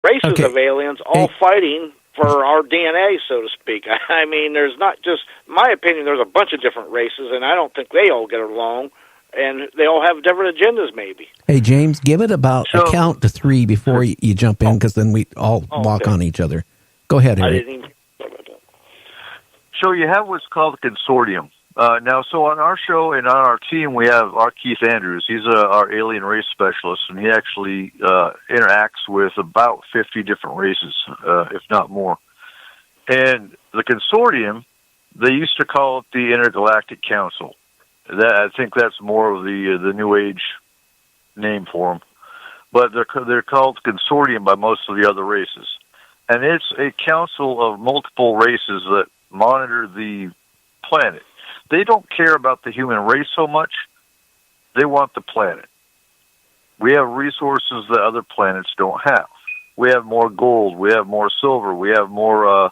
races of aliens all fighting for our DNA, so to speak. I mean, there's not just, in my opinion, there's a bunch of different races, and I don't think they all get along, and they all have different agendas, maybe. Hey, James, give it about a count to 3 before you jump in, because then we all walk on each other. Go ahead, Eric. I didn't even talk about that. So you have what's called a consortium. Now, so on our show and on our team, we have our Keith Andrews. He's our alien race specialist, and he actually interacts with about 50 different races, if not more. And the consortium, they used to call it the Intergalactic Council. I think that's more of the New Age name for them. But they're called consortium by most of the other races. And it's a council of multiple races that monitor the planet. They don't care about the human race so much. They want the planet. We have resources that other planets don't have. We have more gold. We have more silver. We have more,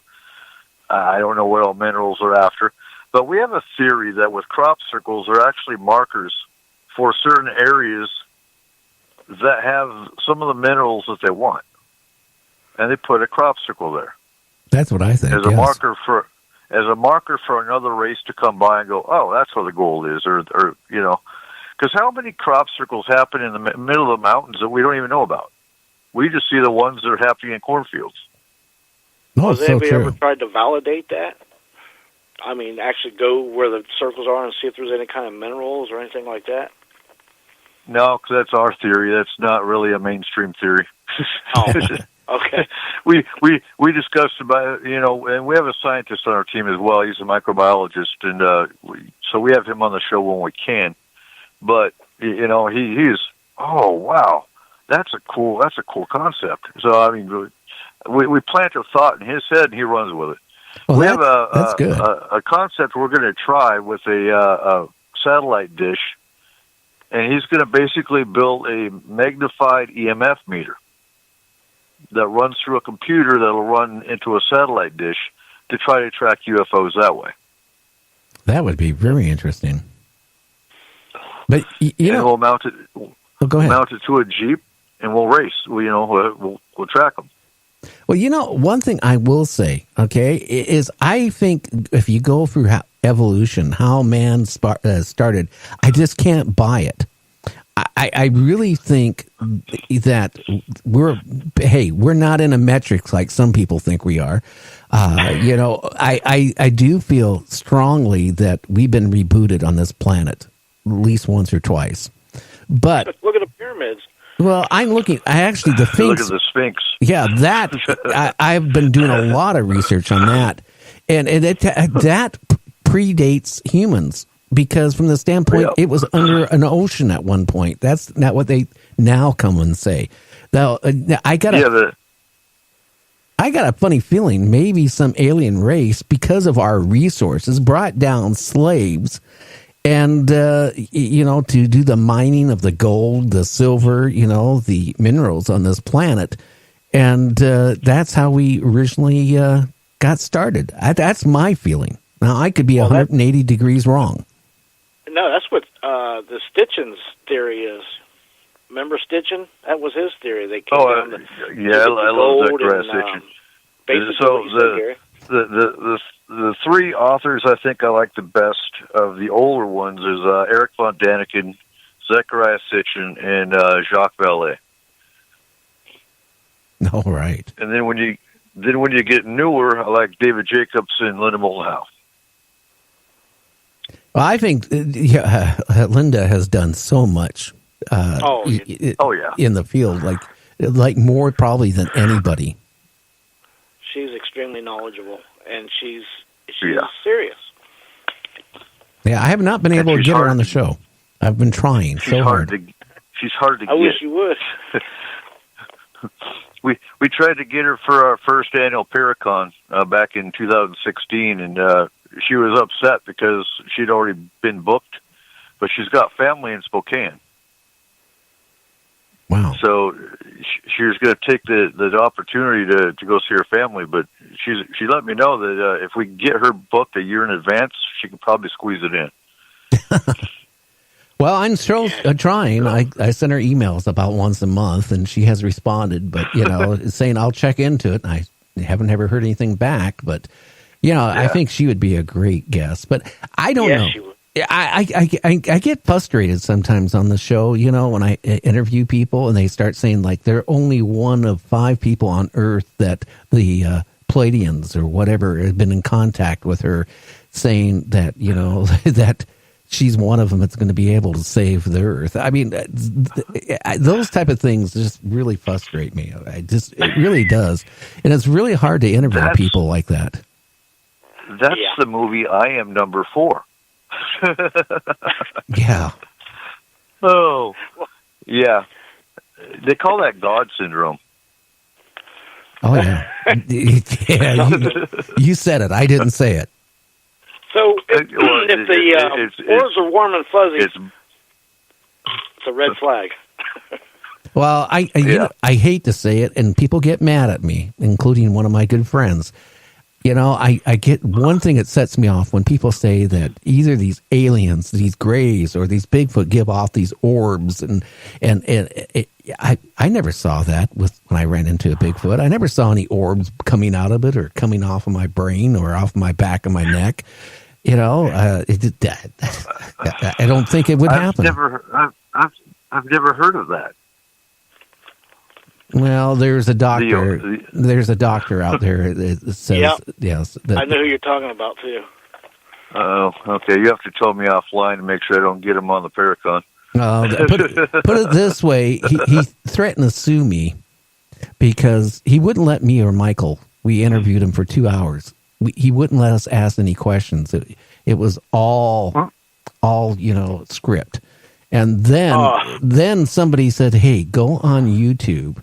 I don't know what all minerals are after. But we have a theory that with crop circles, they're actually markers for certain areas that have some of the minerals that they want. And they put a crop circle there. That's what I think. As a marker for another race to come by and go, oh, that's where the gold is, or you know, because how many crop circles happen in the middle of the mountains that we don't even know about? We just see the ones that are happening in cornfields. Oh, has anybody ever tried to validate that? I mean, actually go where the circles are and see if there's any kind of minerals or anything like that? No, because that's our theory. That's not really a mainstream theory. Oh, okay. We discussed about it, you know, and we have a scientist on our team as well. He's a microbiologist, and so we have him on the show when we can. But you know, he's oh wow, that's a cool concept. So I mean, we plant a thought in his head, and he runs with it. Well, we have that's good. a concept we're going to try with a satellite dish, and he's going to basically build a magnified EMF meter that runs through a computer that'll run into a satellite dish to try to track UFOs that way. That would be very interesting. But you know, we'll mount it. Go ahead. Mount it to a Jeep, and we'll race. We'll track them. Well, you know, one thing I will say, okay, is I think if you go through evolution, how man started, I just can't buy it. I really think that we're not in a metric like some people think we are. You know, I do feel strongly that we've been rebooted on this planet at least once or twice. But look at the pyramids. Well, I'm looking. The Sphinx. Look at the Sphinx. Yeah, that I've been doing a lot of research on that, and that predates humans. Because from the standpoint, it was under an ocean at one point. That's not what they now come and say. Now, I got a funny feeling maybe some alien race, because of our resources, brought down slaves and, you know, to do the mining of the gold, the silver, you know, the minerals on this planet. And that's how we originally got started. That's my feeling. Now, I could be 180 degrees wrong. No, that's what the Stitchin's theory is. Remember Stitchin? That was his theory. They came down I love that grass Stitchin. So the three authors I think I like the best of the older ones is Eric von Daniken, Zechariah Sitchin, and Jacques Vallée. All right. And then when you get newer, I like David Jacobs and Linda Moulton Howe. Well, I think Linda has done so much in the field, like more probably than anybody. She's extremely knowledgeable, and she's serious. Yeah, I have not been able to get her on the show. I've been trying so hard. She's hard to get. I wish you would. We tried to get her for our first annual Paracon back in 2016, and she was upset because she'd already been booked, but she's got family in Spokane. Wow. So she was going to take the opportunity to go see her family, but she let me know that if we get her booked a year in advance, she could probably squeeze it in. Well, I'm still trying. I send her emails about once a month, and she has responded, but, saying I'll check into it. I haven't ever heard anything back, but, I think she would be a great guest. But I don't know. She would. I get frustrated sometimes on the show, when I interview people and they start saying, like, they're only one of 5 people on Earth that the Pleiadians or whatever have been in contact with her, saying that, that she's one of them that's going to be able to save the Earth. I mean, those type of things just really frustrate me. It really does. And it's really hard to interview people like that. That's the movie I Am Number 4. Yeah. Oh, yeah. They call that God syndrome. Oh, yeah. You said it. I didn't say it. So if the oars are warm and fuzzy, it's a red flag. Well, I hate to say it, and people get mad at me, including one of my good friends. I get one thing that sets me off when people say that either these aliens, these grays, or these Bigfoot give off these orbs, and I never saw that when I ran into a Bigfoot. I never saw any orbs coming out of it or coming off of my brain or off my back of my neck. I don't think it would happen. I've never heard of that. Well, there's a doctor. There's a doctor out there that says yes. I know who you're talking about too. Oh, okay. You have to tell me offline to make sure I don't get him on the Paracon. Put it this way: he threatened to sue me because he wouldn't let me or Michael. We interviewed him for 2 hours. He wouldn't let us ask any questions. It was all script. And then somebody said, "Hey, go on YouTube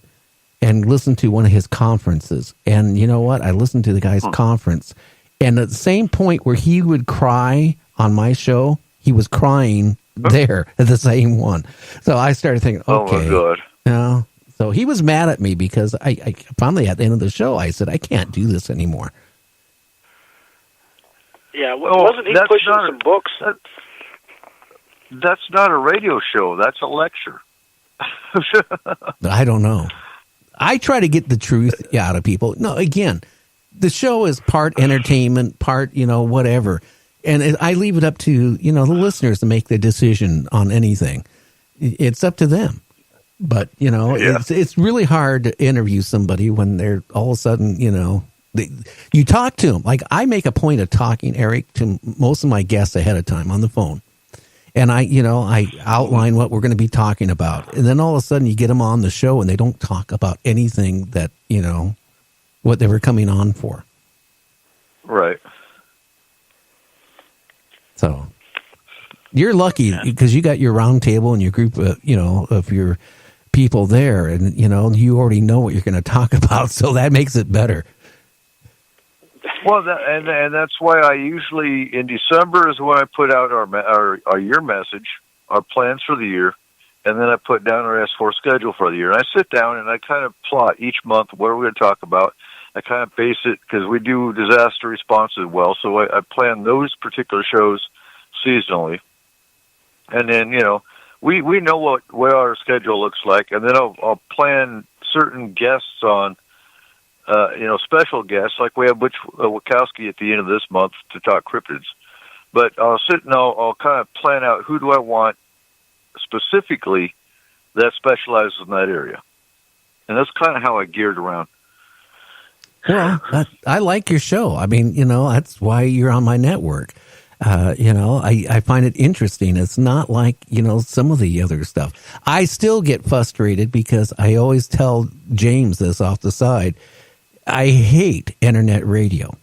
and listen to one of his conferences." And you know what? I listened to the guy's conference, and at the same point where he would cry on my show, he was crying there at the same one. So I started thinking, okay, oh my God. So he was mad at me because I finally at the end of the show I said I can't do this anymore. Yeah, wasn't he pushing some books? That's not a radio show. That's a lecture. I don't know. I try to get the truth out of people. No, again, the show is part entertainment, part, whatever. And I leave it up to, the listeners to make the decision on anything. It's up to them. But, it's really hard to interview somebody when they're all of a sudden, you talk to them. Like I make a point of talking, Eric, to most of my guests ahead of time on the phone. And I outline what we're going to be talking about. And then all of a sudden you get them on the show and they don't talk about anything that, what they were coming on for. Right. So you're lucky because you got your round table and your group of your people there. And, you already know what you're going to talk about. So that makes it better. Well, and that's why I usually in December is when I put out our year message, our plans for the year, and then I put down our S4 schedule for the year. And I sit down and I kind of plot each month what we're going to talk about. I kind of base it because we do disaster response as well, so I plan those particular shows seasonally. And then we know what our schedule looks like, and then I'll plan certain guests on. Special guests, like we have Butch Wachowski at the end of this month to talk cryptids. But I'll sit and I'll kind of plan out who do I want specifically that specializes in that area. And that's kind of how I geared around. Well, I like your show. I mean, that's why you're on my network. I find it interesting. It's not like, some of the other stuff. I still get frustrated because I always tell James this off the side. I hate internet radio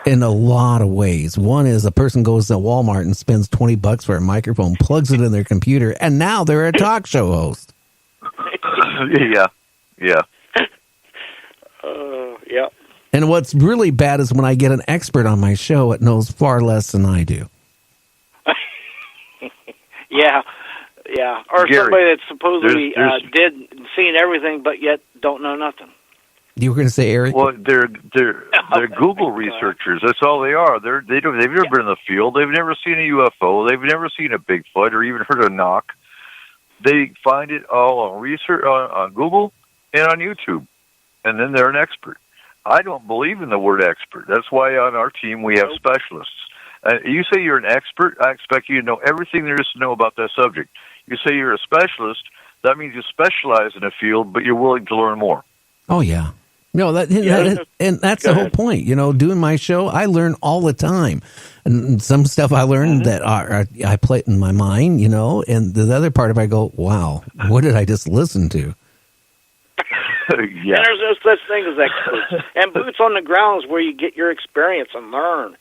in a lot of ways. One is a person goes to Walmart and spends $20 for a microphone, plugs it in their computer, and now they're a talk show host. Yeah. Yeah. And what's really bad is when I get an expert on my show that knows far less than I do. Yeah. Or Gary, somebody that supposedly seen everything, but yet don't know nothing. You were going to say, Eric? Well, there They're Google researchers. That's all they are. They've never been in the field. They've never seen a UFO. They've never seen a Bigfoot or even heard a knock. They find it all on research on Google and on YouTube, and then they're an expert. I don't believe in the word expert. That's why on our team we have specialists. You say you're an expert, I expect you to know everything there is to know about that subject. You say you're a specialist, that means you specialize in a field, but you're willing to learn more. Oh, yeah. No, and that's the whole point. Doing my show, I learn all the time. And some stuff I learned that I play it in my mind, and the other part of it, I go, wow, what did I just listen to? Yeah. And there's no such thing as experts. And boots on the ground is where you get your experience and learn.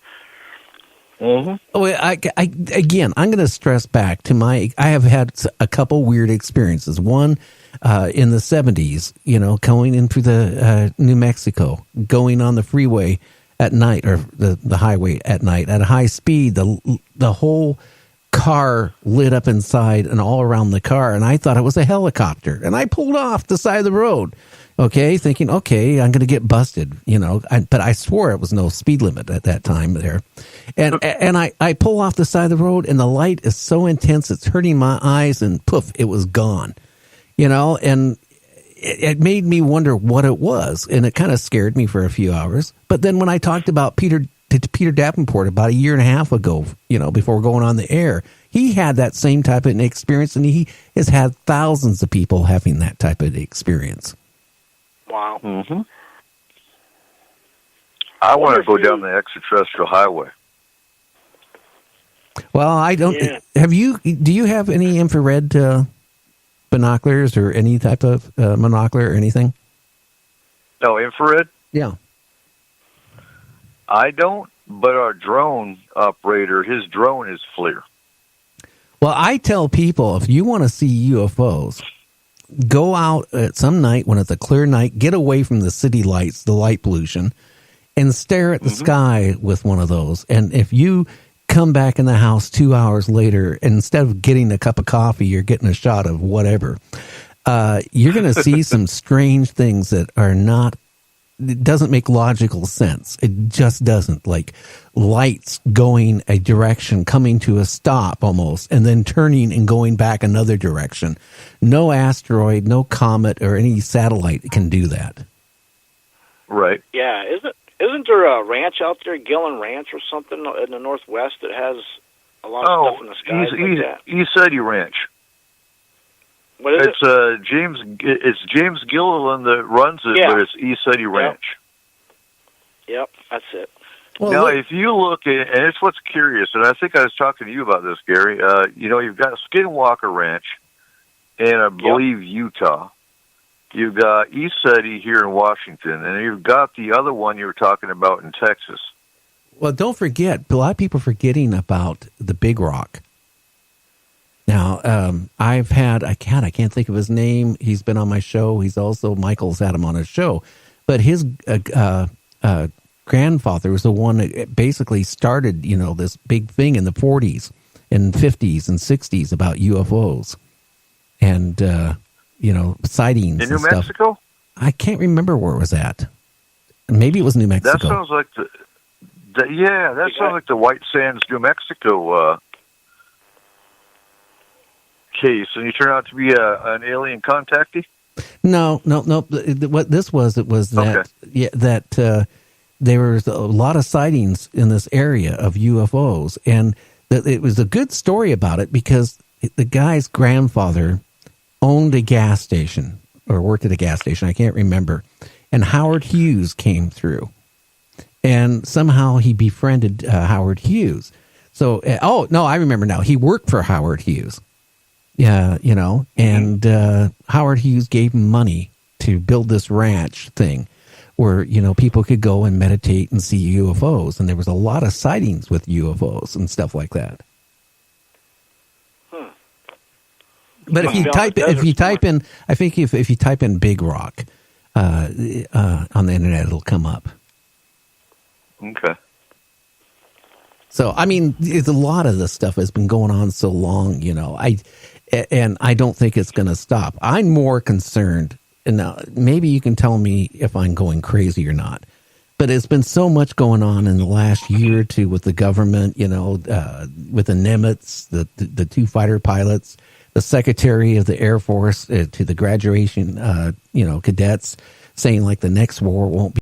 Mm-hmm. Oh, again, I'm going to stress back to I have had a couple weird experiences. One, in the 70s, going into the New Mexico, going on the freeway at night or the highway at night at a high speed, the whole car lit up inside and all around the car, and I thought it was a helicopter, and I pulled off the side of the road. Okay, thinking, okay, I'm going to get busted, but I swore it was no speed limit at that time there. And I pull off the side of the road, and the light is so intense, it's hurting my eyes, and poof, it was gone, and it made me wonder what it was, and it kind of scared me for a few hours. But then when I talked about Peter Davenport about a year and a half ago, before going on the air, he had that same type of experience, and he has had thousands of people having that type of experience. Wow. Mm-hmm. I want to go down the extraterrestrial highway. Well, I don't. Yeah. Do you have any infrared binoculars or any type of monocular or anything? No, infrared? Yeah. I don't, but our drone operator, his drone is FLIR. Well, I tell people, if you want to see UFOs, go out at some night when it's a clear night, get away from the city lights, the light pollution, and stare at the sky with one of those. And if you come back in the house 2 hours later, and instead of getting a cup of coffee, you're getting a shot of whatever, you're going to see some strange things that are not, it doesn't make logical sense. It just doesn't. Like lights going a direction, coming to a stop almost, and then turning and going back another direction. No asteroid, no comet, or any satellite can do that. Right. Yeah. Isn't there a ranch out there, Gillen Ranch or something in the Northwest that has a lot of stuff in the sky like that? East Ranch. What is it? It's James Gilliland that runs it, but it's East City Ranch. Yep, that's it. Well, now, if you look at, and it's what's curious, and I think I was talking to you about this, Gary. You've got Skinwalker Ranch, and I believe Utah. You've got East City here in Washington, and you've got the other one you were talking about in Texas. Well, don't forget, a lot of people are forgetting about the Big Rock. Now, I've had, I can't think of his name. He's been on my show. He's also, Michael's had him on his show. But his grandfather was the one that basically started, this big thing in the 40s and 50s and 60s about UFOs and, sightings in New stuff. Mexico? I can't remember where it was at. Maybe it was New Mexico. That sounds like sounds like the White Sands, New Mexico case, and you turn out to be an alien contactee? No. What this was, it was that there was a lot of sightings in this area of UFOs, and it was a good story about it because the guy's grandfather owned a gas station or worked at a gas station. I can't remember. And Howard Hughes came through, and somehow he befriended Howard Hughes. So, I remember now. He worked for Howard Hughes. Yeah, and Howard Hughes gave him money to build this ranch thing where, people could go and meditate and see UFOs. And there was a lot of sightings with UFOs and stuff like that. But if you type in, I think if you type in Big Rock on the internet, it'll come up. Okay. So, I mean, a lot of this stuff has been going on so long, and I don't think it's going to stop. I'm more concerned, and now maybe you can tell me if I'm going crazy or not. But it's been so much going on in the last year or two with the government, with the Nimitz, the two fighter pilots, the Secretary of the Air Force to the graduation, cadets saying like the next war won't be